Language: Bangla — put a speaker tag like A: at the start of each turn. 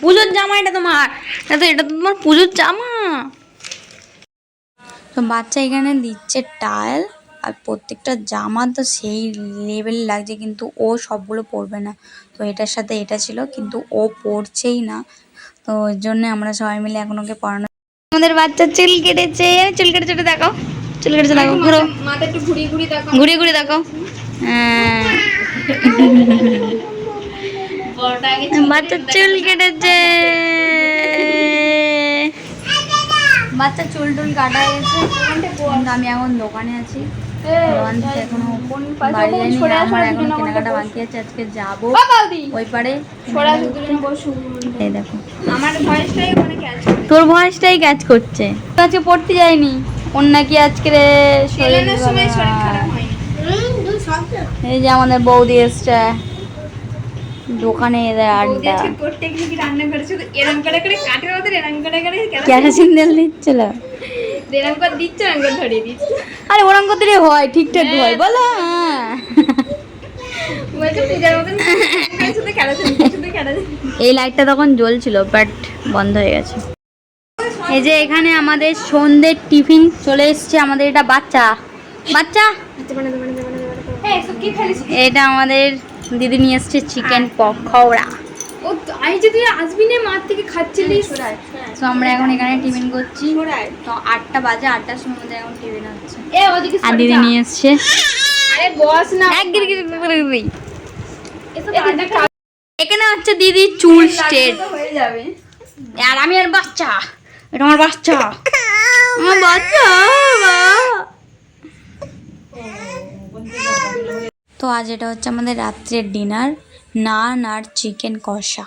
A: পুজোর জামা এটা তোমার, এটা তো তোমার পুজোর জামা। তো বাচ্চা এখানে দিচ্ছে টাইল, আর প্রত্যেকটা জামা তো সেই লেভেল লাগছে, কিন্তু ও সবগুলো পরবে না। তো এটার সাথে এটা ছিল, কিন্তু ও পরছেই না। তো ওই জন্য আমরা সবাই মিলে এখন ওকে পড়ানো। আমাদের বাচ্চা চুল কেটেছে, চুল কেটেছে, দেখাও চুল কেটেছে, দেখো ঘুরো,
B: মাথা একটু ঘুরিয়ে ঘুরিয়ে দেখো,
A: ঘুরিয়ে ঘুরিয়ে দেখো। বাচ্চা চুল কেটেছে, বাচ্চা চুল টুল কাটা গেছে। আমি এখন দোকানে আছি, দোকান থেকে এখনো বাড়ি যাইনি। আমার এখনো কেনাকাটা বাকি আছে, আজকে যাবো ওই পারে। এই দেখো
B: আমার ভয়েসটাই মানে ক্যাচ করে,
A: তোর ভয়েসটাই ক্যাচ করছে। আজকে পড়তে যাইনি, ওর নাকি আজকে
B: সেলেনের সময় শরীর খারাপ হয়নি।
A: এই যে আমাদের বৌদি এসছে দোকানে, আড্ডা।
B: করতে গিয়ে কি রান্না করেছে, এরম করে করে কাঠের মধ্যে এরম করে করে
A: কেরোসিন তেল দিচ্ছিল,
B: এরম করে দিচ্ছে, এরম করে ধরিয়ে দিচ্ছে।
A: আরে ওরম করতে হয়, ঠিকঠাক হয় বলো।
B: বলছে পূজার মতন শুধু কেরোসিন, শুধু কেরোসিন।
A: এই লাইটটা তখন জ্বলছিল, বাট বন্ধ হয়ে গেছে। এই যে এখানে আমাদের সন্ধ্যের টিফিন চলে এসছে। আমাদের এটা বাচ্চা বাচ্চা, এটা আমাদের দিদি নিয়ে এসছে চিকেন পকোড়া।
B: ও আই যে তুই আসবি না, মার থেকে খাচ্ছিলিস।
A: তো আমরা এখন এখানে টিফিন করছি। তো 8টা বাজে, 8টার সময় আমাদের এখন টিফিন হচ্ছে। আর দিদি নিয়ে এসছে,
B: আরে বস না,
A: এখানে হচ্ছে দিদি চুল স্ট্রেট
B: হয়ে যাবে।
A: আর আমি আর বাচ্চা, এটা আমার বাচ্চা, আমার বাচ্চা। তো আজ এটা হচ্ছে আমাদের রাত্রের ডিনার, নান আর চিকেন কষা।